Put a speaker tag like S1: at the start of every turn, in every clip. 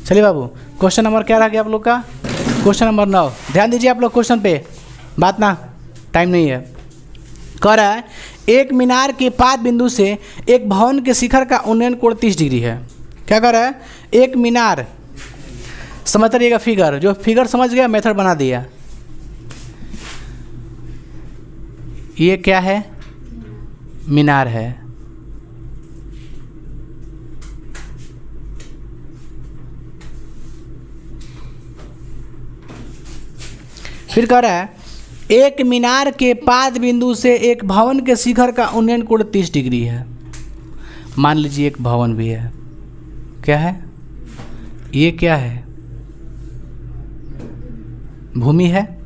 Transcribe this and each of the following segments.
S1: चलिए बाबू, question number क्या रह गया आप लोग का? Question number 9। ध्यान दीजिए आप लोग क्वेश्चन पे, बात ना, टाइम नहीं है। कह रहा है एक मीनार के पाद बिंदु से एक भवन के शिखर का उन्नयन कोण 30 डिग्री है। क्या कर रहा है? एक मीनार, समझ रहिएगा फिगर, जो फिगर समझ गया मेथड बना दिया। ये क्या है? मीनार है। फिर कह रहा है एक मीनार के पाद बिंदु से एक भवन के शिखर का उन्नयन कोण 30 डिग्री है। मान लीजिए एक भवन भी है। क्या है ये? क्या है? भूमि है।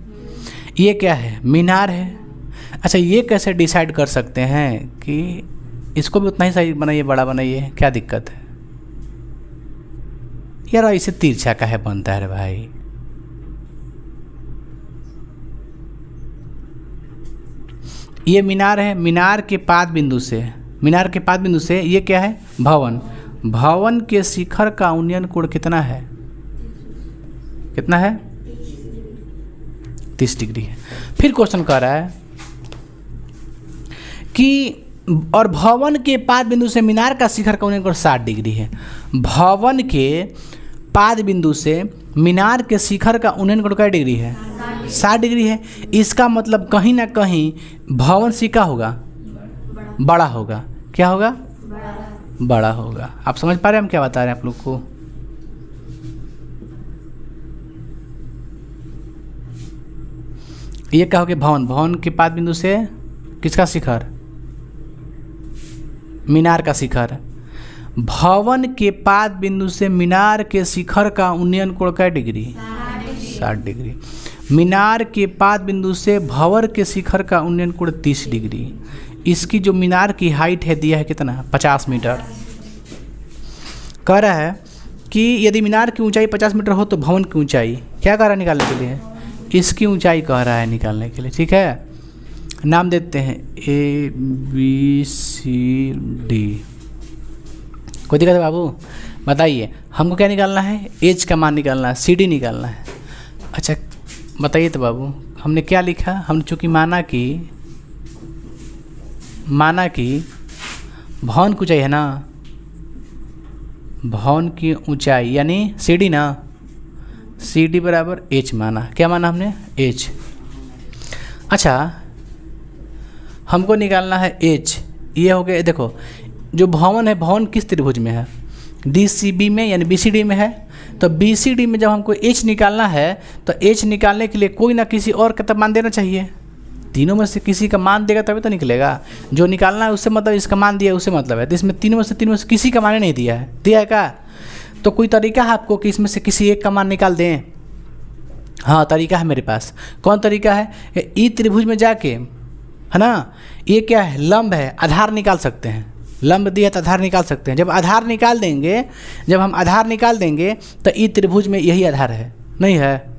S1: ये क्या है? मीनार है। अच्छा, ये कैसे डिसाइड कर सकते हैं कि इसको भी उतना ही सही बनाइए, बड़ा बनाइए, क्या दिक्कत है यार? इसे तिरछा काहे बनता है रे भाई? ये मीनार है, मीनार के पाद बिंदु से, मीनार के पाद बिंदु से ये क्या है? भवन। भवन के शिखर का उन्नयन कोण कितना है? कितना है? 30 डिग्री है। फिर क्वेश्चन कह रहा है कि और भवन के पाद बिंदु से मीनार का शिखर का उन्नयन कोण 60 डिग्री है। भवन के पाद बिंदु से मीनार के शिखर का उन्नयन कोण क्या डिग्री है? 60 डिग्री है। इसका मतलब कहीं ना कहीं भवन शिखर होगा, बड़ा होगा। क्या होगा? बड़ा होगा। आप समझ पा रहे हैं हम क्या बता रहे हैं आप लोग को? ये क्या हो गया? भवन। भवन के पाद बिंदु से किसका शिखर? मीनार का शिखर। भवन के पाद बिंदु से मीनार के शिखर का उन्नयन कोण क्या डिग्री? 60 डिग्री। मीनार के पाद बिंदु से भवन के शिखर का उन्नयन कोण 30 डिग्री। इसकी जो मीनार की हाइट है दिया है कितना? 50 मीटर। कह रहा है कि यदि मीनार की ऊंचाई 50 मीटर हो तो भवन की ऊंचाई क्या कह रहा है निकालने के लिए? इसकी ऊंचाई कह रहा है निकालने के लिए। ठीक है, नाम देते हैं ABCD। कोई दिक्कत है बाबू? बताइए हमको क्या निकालना है? एच का मान निकालना है, CD निकालना है। अच्छा बताइए तो बाबू, हमने क्या लिखा? हमने चूँकि माना कि भवन की ऊंचाई है ना, भवन की ऊंचाई यानी CD ना, CD बराबर H माना। क्या माना हमने? H। अच्छा हमको निकालना है H। ये हो गया। देखो जो भवन है, भवन किस त्रिभुज में है? DCB में यानी BCD में है। तो BCD में जब हमको H निकालना है तो H निकालने के लिए कोई ना किसी और का मान देना चाहिए। तीनों में से किसी का मान देगा तभी तो निकलेगा। जो निकालना है उससे मतलब इसका मान दिया उससे मतलब है। तो इसमें तीनों में से किसी का मान नहीं दिया है। दिया है क्या? तो कोई तरीका है आपको कि इसमें से किसी एक का मान निकाल दें? हाँ तरीका है मेरे पास। कौन तरीका है? ई त्रिभुज में जाके, है ना, ये क्या है? लंब है, आधार निकाल सकते हैं। लंब दिया तो आधार निकाल सकते हैं। जब हम आधार निकाल देंगे तो ई त्रिभुज में यही आधार है, नहीं है?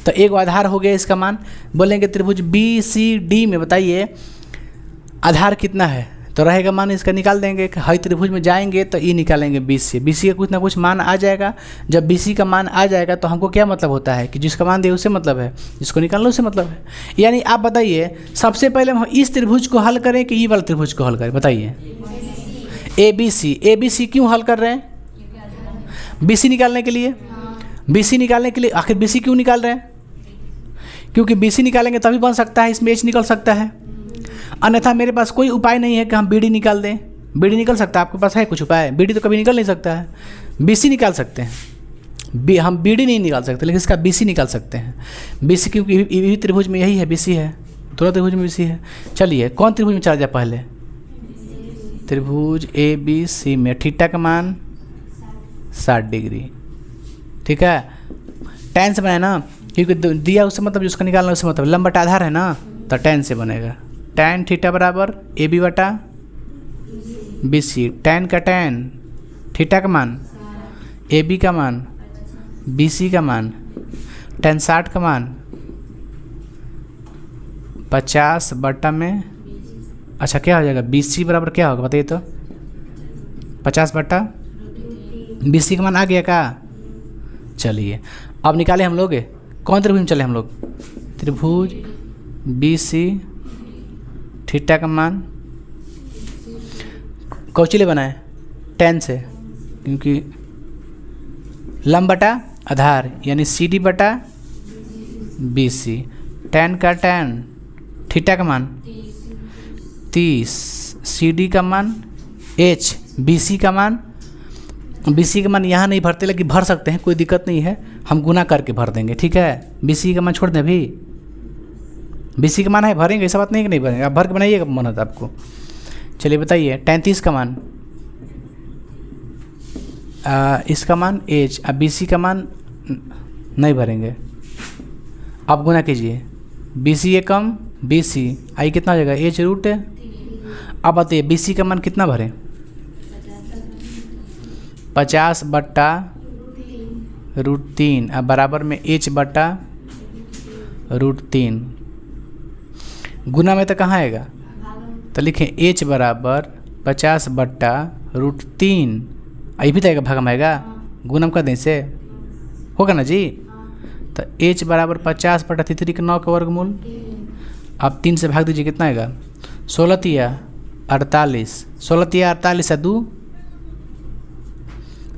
S1: तो एक आधार हो गया। इसका मान बोलेंगे त्रिभुज BCD में बताइए आधार कितना है, तो रहेगा मान इसका निकाल देंगे। हई त्रिभुज में जाएंगे तो ई निकालेंगे BC का कुछ ना कुछ मान आ जाएगा। जब BC का मान आ जाएगा तो हमको क्या मतलब होता है कि जिसका मान दिया उससे मतलब है, जिसको निकालना उससे मतलब है। यानी आप बताइए सबसे पहले हम इस त्रिभुज को हल करें कि ई वाला त्रिभुज को हल करें? बताइए। ABC क्यों हल कर रहे हैं? BC निकालने के लिए। BC निकालने के लिए आखिर BC क्यों निकाल रहे हैं? क्योंकि BC निकालेंगे तभी बन सकता है, इसमें H निकल सकता है। अन्यथा मेरे पास कोई उपाय नहीं है कि हम BD निकाल दें। BD निकल सकता है? आपके पास है कुछ उपाय? BD तो कभी निकल नहीं सकता है। BC निकाल सकते हैं, हम BD नहीं निकाल सकते, लेकिन इसका BC निकाल सकते हैं। BC क्योंकि त्रिभुज में यही है, BC है, दोनों त्रिभुज में BC है। चलिए कौन त्रिभुज में चला जाए? पहले त्रिभुज ABC में थीटा का मान 60 डिग्री। ठीक है, tan से बनाए ना, क्योंकि दिया उससे मतलब जिसका निकालना उससे मतलब लंब बटा आधार है ना, तो tan से बनेगा। tan थीटा बराबर AB बटा BC। tan का tan, थीटा का मान, AB का मान, BC का मान, tan 60 का मान 50 बटा में। अच्छा क्या हो जाएगा? BC बराबर क्या होगा बताइए तो? 50 बटा BC का मान आ गया क्या? चलिए अब निकाले हम लोग कौन त्रिभुज में चले हम लोग, त्रिभुज BC, थीटा का मान कौचिले बनाए tan से, क्योंकि लंब बटा आधार यानी CD बटा BC, tan का tan, थीटा का मान 30, CD का मान H, BC का मान यहाँ नहीं भरते, लेकिन भर सकते हैं, कोई दिक्कत नहीं है, हम गुना करके भर देंगे, ठीक है। BC का मान छोड़ दें अभी, BC का मान है भरेंगे, ऐसा बात नहीं कि नहीं भरेंगे, आप भर के बनाइएगा मन होता आपको। चलिए बताइए tan 30 का मान, इसका मान H, अब BC का मान नहीं भरेंगे, आप गुना कीजिए, BC ये कम BC, आई कितना हो जाएगा H रूट है। अब बताइए BC का मान कितना भरें, 50 बट्टा √3, अब बराबर में H बट्टा √3, गुना में तो कहाँ आएगा, तो लिखें H बराबर 50 बट्टा √3, अभी भी तो आएगा, भागम आएगा, गुना में कर दें इसे, होगा ना जी। तो H बराबर 50 बट्टा 3 के 9 का वर्गमूल, आप 3 से भाग दीजिए, कितना आएगा, 16 तिया 48, 16 तिया 48 है 2,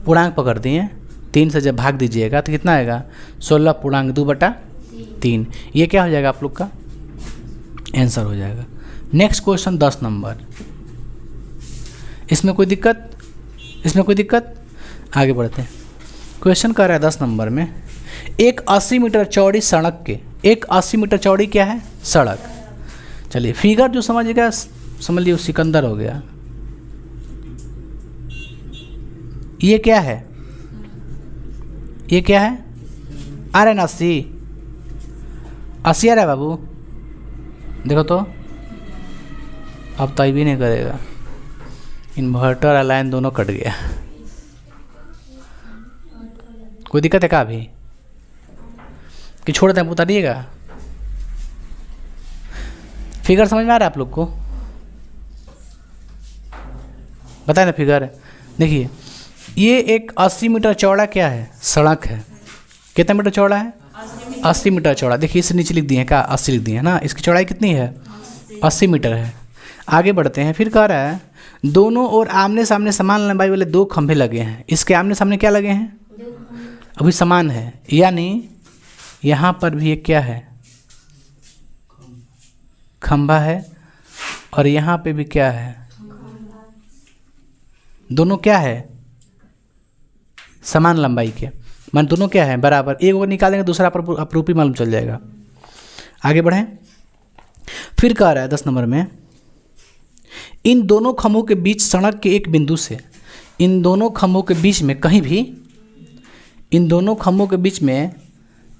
S1: पूर्णांक पकड़ दिए, 3 से जब भाग दीजिएगा तो कितना आएगा, 16 पूर्णांक 2 बटा 3, ये क्या हो जाएगा आप लोग का आंसर हो जाएगा। नेक्स्ट क्वेश्चन 10 नंबर, इसमें कोई दिक्कत, आगे बढ़ते हैं। क्वेश्चन कर रहा है 10 नंबर में, एक 80 मीटर चौड़ी सड़क के, एक 80 मीटर चौड़ी क्या है सड़क, चलिए फिगर जो समझिएगा समझ लियो सिकंदर हो गया। ये क्या है, ये क्या है, आ रहा है ना 80 आ रहा है बाबू, देखो तो, अब तो भी नहीं करेगा, इन्वर्टर और लाइन दोनों कट गया, कोई दिक्कत है क्या अभी कि छोड़ दें, बता दिएगा। फिगर समझ में आ रहा है आप लोग को, बताए ना फिगर, देखिए ये एक 80 मीटर चौड़ा क्या है सड़क है, कितना मीटर चौड़ा है 80 मीटर चौड़ा, देखिए इसे नीचे लिख दिए हैं क्या, 80 लिख दिए हैं ना, इसकी चौड़ाई कितनी है 80 मीटर है। आगे बढ़ते हैं, फिर कह रहा है दोनों ओर आमने सामने समान लंबाई वाले 2 खंभे लगे हैं, इसके आमने सामने क्या लगे हैं, अभी समान है, यानी यहाँ पर भी एक क्या है खंभा है, और यहाँ पे भी क्या है, दोनों क्या है समान लंबाई के, मान दोनों क्या है बराबर, एक को निकालेंगे दूसरा पर अपरूपी मालूम चल जाएगा। आगे बढ़ें, फिर कह रहा है 10 नंबर में, इन दोनों खंभों के बीच सड़क के एक बिंदु से, इन दोनों खंभों के बीच में कहीं भी, इन दोनों खंभों के बीच में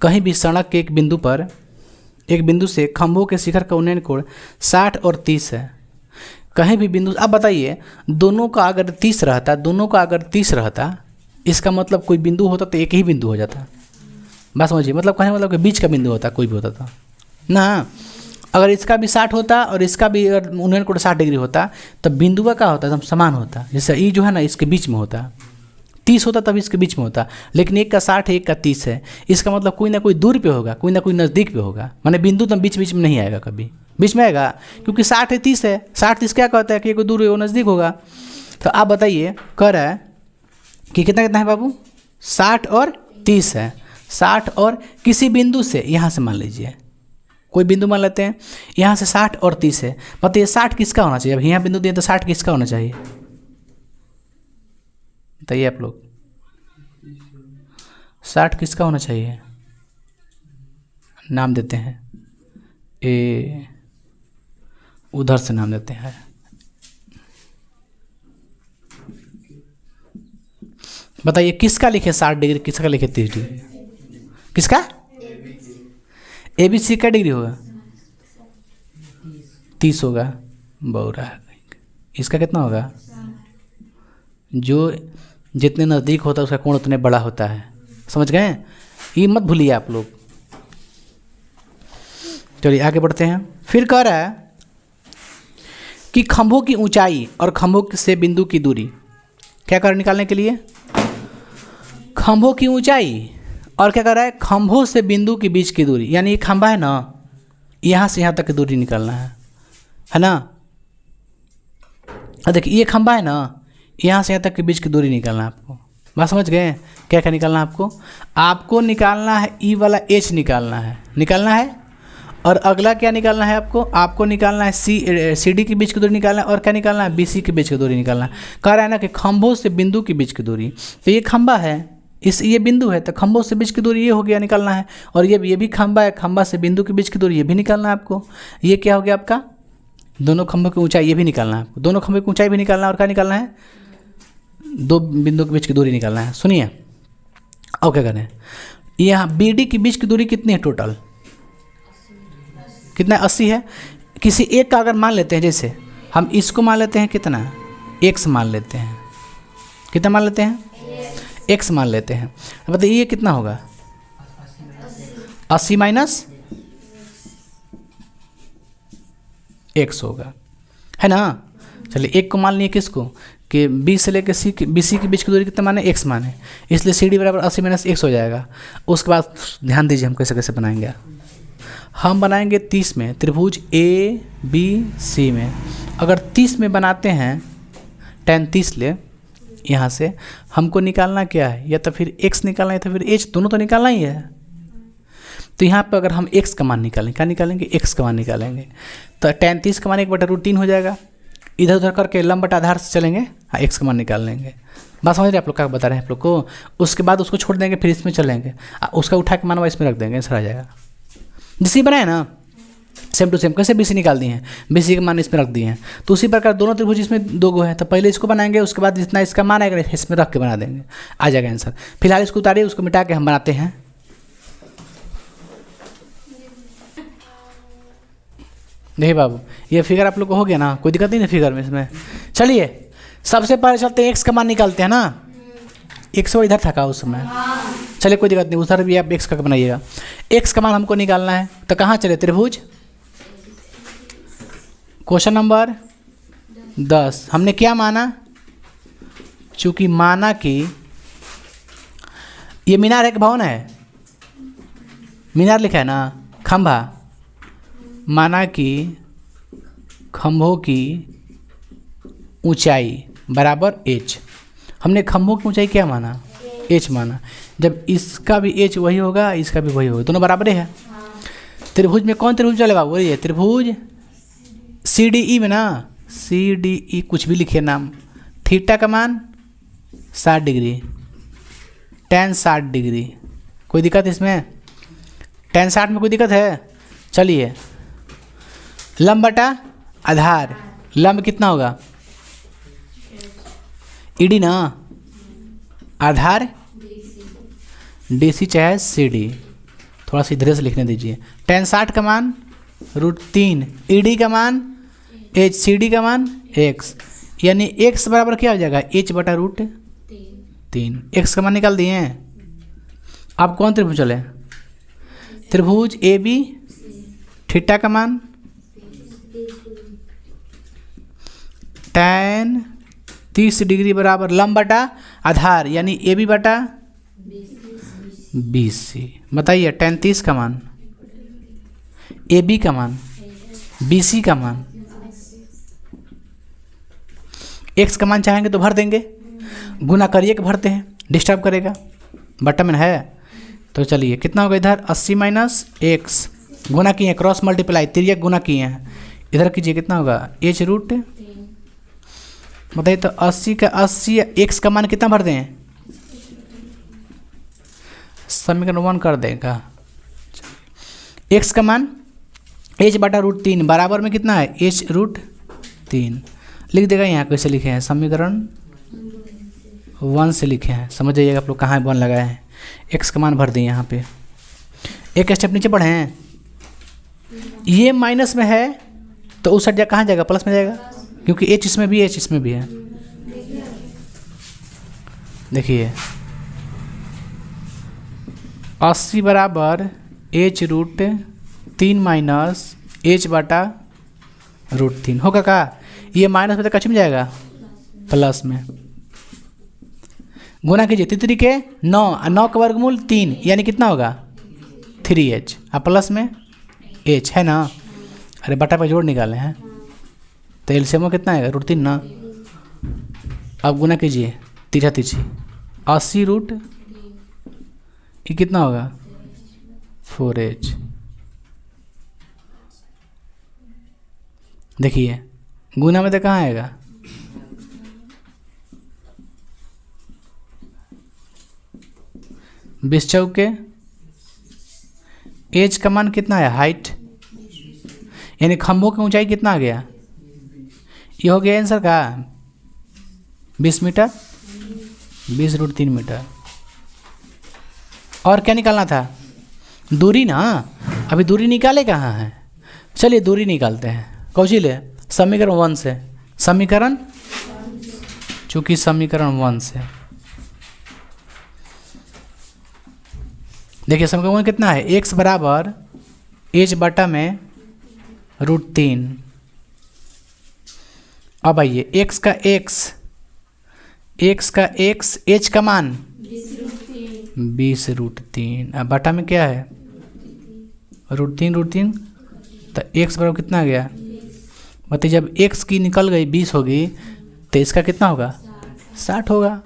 S1: कहीं भी सड़क के एक बिंदु पर, एक बिंदु से खंभों के शिखर का उन्नयन कोण 60 और 30 है, कहीं भी बिंदु। अब बताइए दोनों का अगर 30 रहता, दोनों का अगर 30 रहता, इसका मतलब कोई बिंदु होता तो एक ही बिंदु हो जाता, बस समझिए, मतलब कहने मतलब कि बीच का बिंदु होता, कोई भी होता था ना। अगर इसका भी 60 होता और इसका भी अगर उन्नयन कोण 60 डिग्री होता, तब बिंदु का क्या होता, एकदम समान होता, जैसे ये जो है ना इसके बीच में होता, 30 होता तब इसके बीच में होता, लेकिन एक का 60 है एक का 30 है, इसका मतलब कोई ना कोई दूर पे होगा, कोई ना कोई नज़दीक पे होगा, माने बिंदु तो बीच बीच में नहीं आएगा, कभी बीच में आएगा, क्योंकि 60 है 30 है, 60 30 क्या कहता है कि कोई दूर है वो नज़दीक होगा। तो आप बताइए कह रहा है कि कितना कितना है बाबू, 60 और 30 है, 60 और किसी बिंदु से, यहाँ से मान लीजिए कोई बिंदु मान लेते हैं, यहाँ से 60 और 30 है, बताइए 60 किसका होना चाहिए, अब यहाँ बिंदु दिए तो 60 किसका होना चाहिए, बताइए आप लोग, 60 किसका होना चाहिए, नाम देते हैं ए, उधर से नाम देते हैं, बताइए किसका लिखे 60 डिग्री, किसका लिखे 30 डिग्री, किसका ABC का डिग्री होगा 30 होगा, बौरा इसका कितना होगा, जो जितने नज़दीक होता है उसका कोण उतने बड़ा होता है, समझ गए, ये मत भूलिए आप लोग। चलिए आगे बढ़ते हैं, फिर कह रहा है कि खंभों की ऊंचाई और खंभों से बिंदु की दूरी क्या कर निकालने के लिए, खंभों की ऊंचाई और क्या कर रहा है, खंभों से बिंदु के बीच की दूरी, यानी ये खंभा है ना, यहाँ से यहाँ तक की दूरी निकालना है ना। देखिए ये खंभा है ना, यहाँ से यहाँ तक के बीच की दूरी निकालना है आपको। बात समझ गए? क्या क्या निकालना है आपको निकालना है ई वाला एच निकालना है। और अगला क्या निकालना है आपको निकालना है सी डी के बीच की दूरी निकालना है, और क्या निकालना है, बी सी के बीच की दूरी निकालना है। कह रहा है ना कि खंभों से बिंदु के बीच की दूरी, तो ये खंभा है, ये बिंदु है, तो खंभों से बीच की दूरी ये हो गया, निकालना है। और ये भी खंभा है, खंभा से बिंदु के बीच की दूरी ये भी निकालना है आपको। ये क्या हो गया आपका, दोनों खंभों की ऊंचाई ये भी निकालना है आपको, दोनों खंभों की ऊंचाई भी निकालना है, और क्या निकालना है, दो बिंदु के बीच की दूरी निकालना है। सुनिए और क्या करें, यहाँ बी डी के बीच की दूरी कितनी है टोटल, कितना 80 है। किसी एक का अगर मान लेते हैं, जैसे हम इसको मान लेते हैं कितना, x मान लेते हैं, कितना मान लेते हैं, x मान लेते हैं। बताइए ये कितना होगा, 80 माइनस x होगा, है ना। चलिए एक को मान लिए किसको, कि बी से लेकर सी के बीच की दूरी कितना माने, x माने, इसलिए सी डी बराबर 80 माइनस x हो जाएगा। उसके बाद ध्यान दीजिए हम कैसे कैसे बनाएंगे, हम बनाएंगे 30 में त्रिभुज ए बी सी में। अगर 30 में बनाते हैं, tan 30 ले, यहाँ से हमको निकालना क्या है, या तो फिर x निकालना है, या तो फिर h, दोनों तो निकालना ही है। तो यहाँ पर अगर हम x का मान निकालेंगे, क्या निकालेंगे, x का मान निकालेंगे, तो tan 30 का मान 1/√3 हो जाएगा। इधर उधर करके लंब बटा आधार से चलेंगे, हाँ x का मान निकाल लेंगे। बात समझ रहे आप लोग, क्या बता रहे हैं आप लोग को। उसके बाद उसको छोड़ देंगे, फिर इसमें चलेंगे, उसका उठा के मान इसमें रख देंगे, ऐसा आ जाएगा। जिससे बनाए ना सेम टू सेम, कैसे BC निकाल दिए हैं, BC का मान इसमें रख दिए हैं। तो उसी प्रकार दोनों त्रिभुज इसमें दो गो है, तो पहले इसको बनाएंगे, उसके बाद जितना इसका मान आएगा इसमें रख के बना देंगे, आ जाएगा आंसर। फिलहाल इसको उतारिए, उसको मिटा के हम बनाते हैं। देखिए बाबू, ये फिगर आप लोग को हो गया ना, कोई दिक्कत नहीं है फिगर में इसमें। चलिए सबसे पहले चलते हैं x का मान निकालते हैं ना, x इधर था उस समय, चलिए कोई दिक्कत नहीं, उधर भी आप x का बनाइएगा। x का मान हमको निकालना है, तो कहाँ चले, त्रिभुज, क्वेश्चन नंबर 10। हमने क्या माना, चूंकि माना कि ये मीनार है कि भवन है, मीनार लिखा है ना, खंभा, माना कि खंभों की ऊंचाई बराबर h। हमने खंभों की ऊंचाई क्या माना, h माना। जब इसका भी h वही होगा, इसका भी वही होगा, दोनों बराबर है। त्रिभुज में कौन त्रिभुज चले बाबू, बोलिए, त्रिभुज CDE में ना, CDE कुछ भी लिखिए नाम। थीटा का मान 60 डिग्री, tan 60 डिग्री, कोई दिक्कत इसमें, tan 60 में कोई दिक्कत है। चलिए लंब बटा आधार, लंब कितना होगा, ED ना, आधार DC चाहे CD, थोड़ा सा इधर से लिखने दीजिए। tan 60 का मान √3, ED का मान h, CD का मान x, यानी x बराबर क्या हो जाएगा, h/√3। x का मान निकाल दिए हैं। आप कौन त्रिभुज चले, त्रिभुज AB, थीटा का मान tan 30 डिग्री बराबर लंब बटा आधार, यानी AB बटा BC। बताइए tan 30 का मान, AB का मान, BC का मान, x का मान चाहेंगे तो भर देंगे, गुना करिए कि भरते हैं, डिस्टर्ब करेगा, बटा में है। तो चलिए कितना होगा, इधर 80 माइनस x, गुना किए हैं, क्रॉस मल्टीप्लाई, तिर्यक गुना किए हैं, इधर कीजिए कितना होगा, h√। बताइए तो 80 का 80, x का मान कितना भर दें, समीकरण 1 कर देगा। x का मान h/√3 बराबर में कितना है, h√3 लिख देगा। यहाँ कैसे लिखे हैं, समीकरण 1 से लिखे हैं, समझ जाइएगा आप लोग कहाँ 1 लगाए हैं। x का मान भर दें यहाँ पे, एक स्टेप नीचे बढ़े हैं, ये माइनस में है तो उस साइड कहाँ जाएगा, प्लस में जाएगा, क्योंकि h इसमें भी है, h इसमें भी है। देखिए 80 बराबर h√3 माइनस h/√3 होगा का, ये माइनस में तो कच्छ में जाएगा, प्लस में। गुना कीजिए 3 के 9, 9 का वर्गमूल 3 यानी कितना होगा 3h, अब प्लस में h है ना। अरे बटा पे जोड़ निकाले हैं तो एलसीएम कितना आएगा √3 ना। अब गुना कीजिए 3 80 ये कितना होगा 4h। देखिए गुना में तो कहाँ आएगा, बीस चौके एज का मान कितना है हाइट, यानी खंभों की ऊंचाई कितना आ गया, ये हो गया आंसर का 20 मीटर, 20√3 मीटर। और क्या निकालना था, दूरी ना। अभी दूरी निकाले कहाँ है, चलिए दूरी निकालते हैं। कौची ले, समीकरण 1 से, समीकरण चूँकि समीकरण 1 से देखिए समीकरण 1 कितना है, x बराबर h बटा में √3। अब आइए x का x h का मान 20√3, अब बटा में क्या है √3 तो x बराबर कितना आ गया, मतलब जब x की निकल गई 20 होगी तो इसका कितना होगा 60 होगा।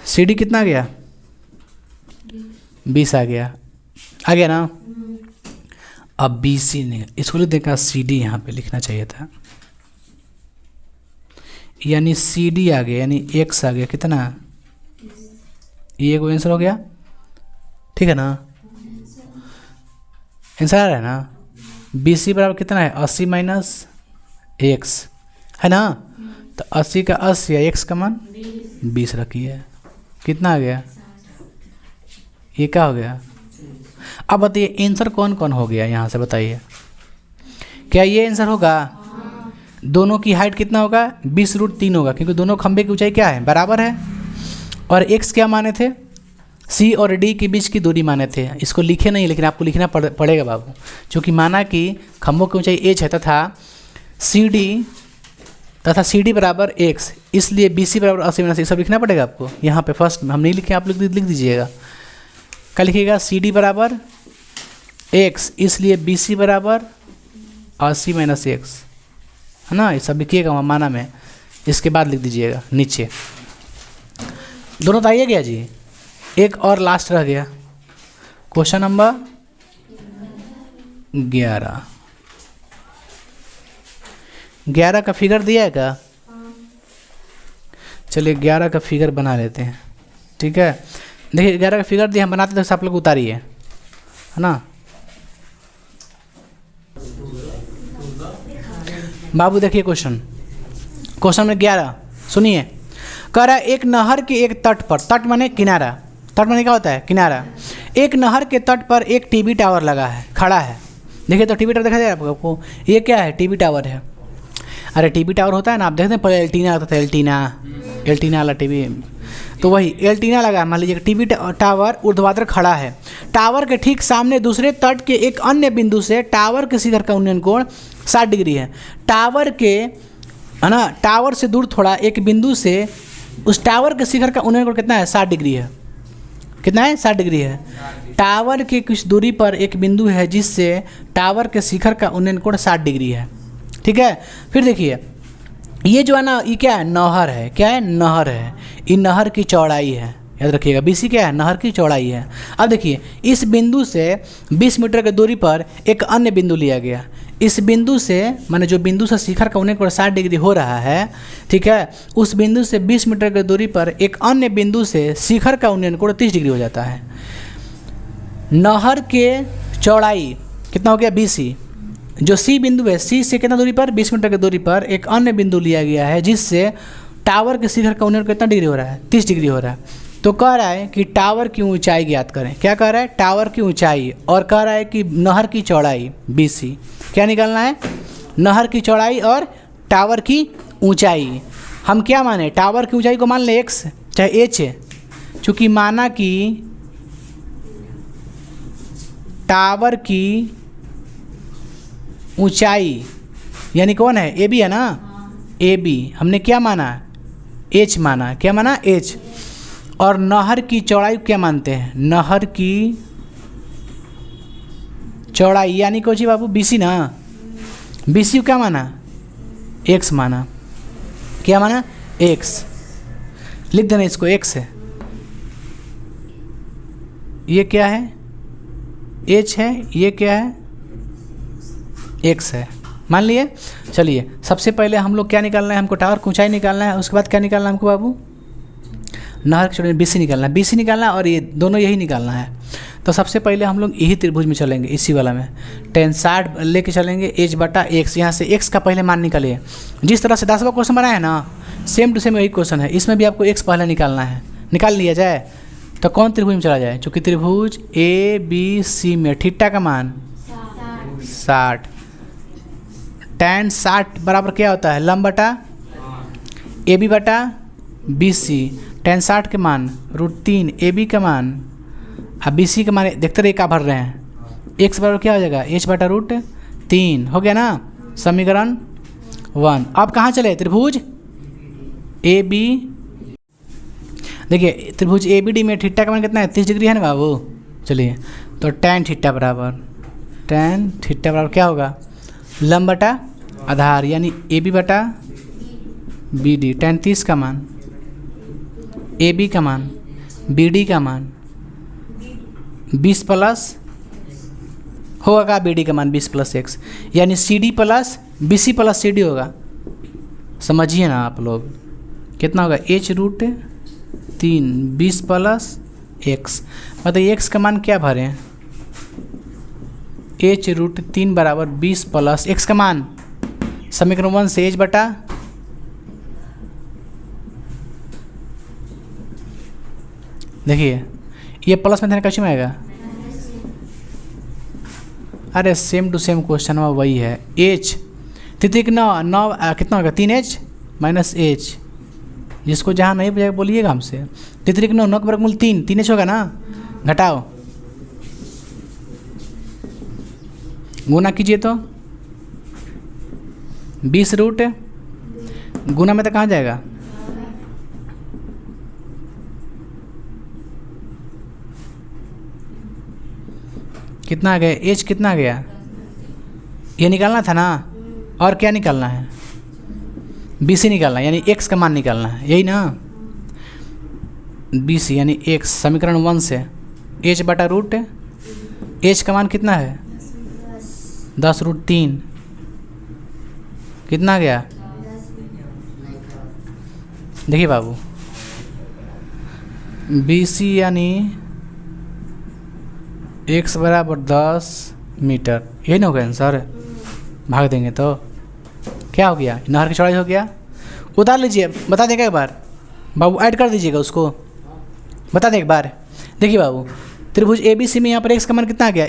S1: CD कितना आ गया 20 आ गया ना। अब BC ने इसको लिख देखा, CD यहाँ पे लिखना चाहिए था, यानी CD आ गया, यानी x आ गया कितना, ये को आंसर हो गया, ठीक है ना। आंसर आ रहा है ना। BC बराबर कितना है 80 माइनस x है ना, तो 80 का 80 या x का मान 20 रखिए, कितना आ गया, ये क्या हो गया। अब बताइए आंसर कौन कौन हो गया यहाँ से बताइए, क्या ये आंसर होगा, दोनों की हाइट कितना होगा 20√3 होगा, क्योंकि दोनों खंभे की ऊंचाई क्या है बराबर है। और x क्या माने थे, C और D के बीच की दूरी माने थे, इसको लिखे नहीं लेकिन आपको लिखना पड़ेगा बाबू, क्योंकि माना कि खंभों की ऊंचाई h है तथा CD बराबर x, इसलिए BC बराबर 80 माइनस, ये सब लिखना पड़ेगा आपको यहाँ पे। फर्स्ट हम नहीं लिखे, आप लिख दीजिएगा। क्या लिखिएगा, CD बराबर x, इसलिए BC बराबर 80 माइनस x, है ना, ये सब लिखिएगा माना में, इसके बाद लिख दीजिएगा नीचे। दोनों तो आइए गया जी, एक और लास्ट रह गया, क्वेश्चन नंबर 11 का फिगर दिया है क्या, चलिए 11 का फिगर बना लेते हैं, ठीक है। देखिए 11 का फिगर दिया, हम बनाते थे, आप लोग उतारिए, है ना। बाबू देखिए क्वेश्चन में 11 सुनिए, कह रहा है एक नहर के एक तट पर, तट माने किनारा, तट माने क्या होता है किनारा, एक नहर के तट पर एक टीवी टावर लगा है, खड़ा है। देखिए तो टीवी टावर दिखा दे आपको, ये क्या है टीवी टावर है। अरे टीवी टावर होता है ना, आप देखते हैं पहले एल्टीना होता था, एल्टीना वाला टीवी, तो वही एल्टीना लगा है। मान लीजिए टीवी टावर ऊर्ध्वाधर खड़ा है, टावर के ठीक सामने दूसरे तट के एक अन्य बिंदु से टावर के शिखर का उन्नयन कोण 60 डिग्री है। टावर के, है ना, टावर से दूर थोड़ा एक बिंदु से उस टावर के शिखर का उन्नयन कोण कितना है 60 डिग्री है, कितना है 60 डिग्री है। टावर के कुछ दूरी पर एक बिंदु है जिससे टावर के शिखर का उन्नयन कोण 60 डिग्री है, ठीक है। फिर देखिए ये जो है ना, ये क्या है नहर है, क्या है नहर है, ये नहर की चौड़ाई है, याद रखिएगा। BC क्या है नहर की चौड़ाई है। अब देखिए इस बिंदु से 20 मीटर की दूरी पर एक अन्य बिंदु लिया गया, इस बिंदु से माने जो बिंदु से शिखर का उन्नयन कोण 60 डिग्री हो रहा है, ठीक है, उस बिंदु से 20 मीटर की दूरी पर एक अन्य बिंदु से शिखर का उन्नयन कोण 30 डिग्री हो जाता है। नहर के चौड़ाई कितना हो गया BC, जो C बिंदु है, C से कितना दूरी पर 20 मीटर की दूरी पर एक अन्य बिंदु लिया गया है जिससे टावर के शिखर का उन्नयन कितना डिग्री हो रहा है 30 डिग्री हो रहा है। तो कह रहा है कि टावर की ऊंचाई ज्ञात करें, क्या कह रहा है टावर की ऊंचाई, और कह रहा है कि नहर की चौड़ाई BC, क्या निकालना है नहर की चौड़ाई और टावर की ऊंचाई। हम क्या माने टावर की ऊंचाई को मान ले x चाहे h है, चूँकि माना कि टावर की ऊंचाई यानी कौन है AB है ना, AB हमने क्या माना एच माना, क्या माना, एच। और नहर की चौड़ाई क्या मानते हैं, नहर की चौड़ाई यानी कोची बाबू, बीसी ना, बीसी क्या माना, एक्स माना, क्या माना, एक्स। लिख देना इसको, एक्स है, ये क्या है, एच है, ये क्या है, एक्स है, मान लिए। चलिए सबसे पहले हम लोग क्या निकालना है, हमको टावर की ऊंचाई निकालना है, उसके बाद क्या निकालना है हमको बाबू, नहर की चौड़ाई, बीसी निकालना है, बीसी निकालना है और ये दोनों यही निकालना है। तो सबसे पहले हम लोग यही त्रिभुज में चलेंगे, इसी वाला में tan 60 लेके चलेंगे, एच बटा एक्स। यहाँ से एक्स का पहले मान निकालिए, जिस तरह से 10वां क्वेश्चन बनाया है ना, सेम टू सेम यही क्वेश्चन है, इसमें भी आपको एक्स पहले निकालना है। निकाल लिया जाए तो कौन त्रिभुज में चला जाए, चूँकि त्रिभुज ए बी सी में थीटा का मान 60, tan 60 बराबर क्या होता है, लंब बटा ए बी बटा बी सी। tan 60 के मान √3, ए बी का मान अब बी सी के मान देखते रहिए क्या भर रहे हैं, एक्स बराबर क्या हो जाएगा, एच बटा √3 हो गया ना, समीकरण 1। अब कहाँ चले, त्रिभुज ए बी, देखिए त्रिभुज ए बी डी में थीटा का मान कितना है, 30 डिग्री है ना बाबू। चलिए तो tan थीटा बराबर क्या होगा, लंब बटा आधार यानी ए बी बटा बी डी। tan 30 का मान, ए बी का मान, बी डी का मान 20 प्लस होगा, बी डी का मान 20 प्लस एक्स यानी C D plus B C plus C D होगा। समझिए ना आप लोग, कितना होगा, h√3 20 प्लस एक्स, मतलब एक्स का मान क्या भरे हैं, h√3 बराबर 20 प्लस एक्स का मान, समीकरण 1 से h बटा देखिए ये प्लस में कैसे में आएगा, अरे सेम टू सेम क्वेश्चन में वही है, एच तितिक 9 कितना होगा, 3h माइनस एच, जिसको जहाँ नहीं बजाएगा बोलिएगा हमसे। तितिक 9 का वर्गमूल 3h होगा ना, घटाओ गुना कीजिए तो 20 रूट गुना में तो कहाँ जाएगा, कितना आ गया, एच कितना आ गया, ये निकालना था ना, और क्या निकालना है, बी सी निकालना है, यानी एक्स का मान निकालना है, यही ना, बी सी यानी एक्स। समीकरण 1 से एच बटा रूट एच का मान कितना है, 10√3 कितना आ गया, देखिए बाबू बी सी यानी x बराबर 10 मीटर, यही ना होगा आंसर, भाग देंगे तो क्या हो गया, नहर की चौड़ाई हो गया। उतार लीजिए, बता देगा एक बार बाबू, ऐड कर दीजिएगा उसको, बता दें एक बार। देखिए बाबू त्रिभुज ए बी सी में यहाँ पर x का मान कितना आ गया,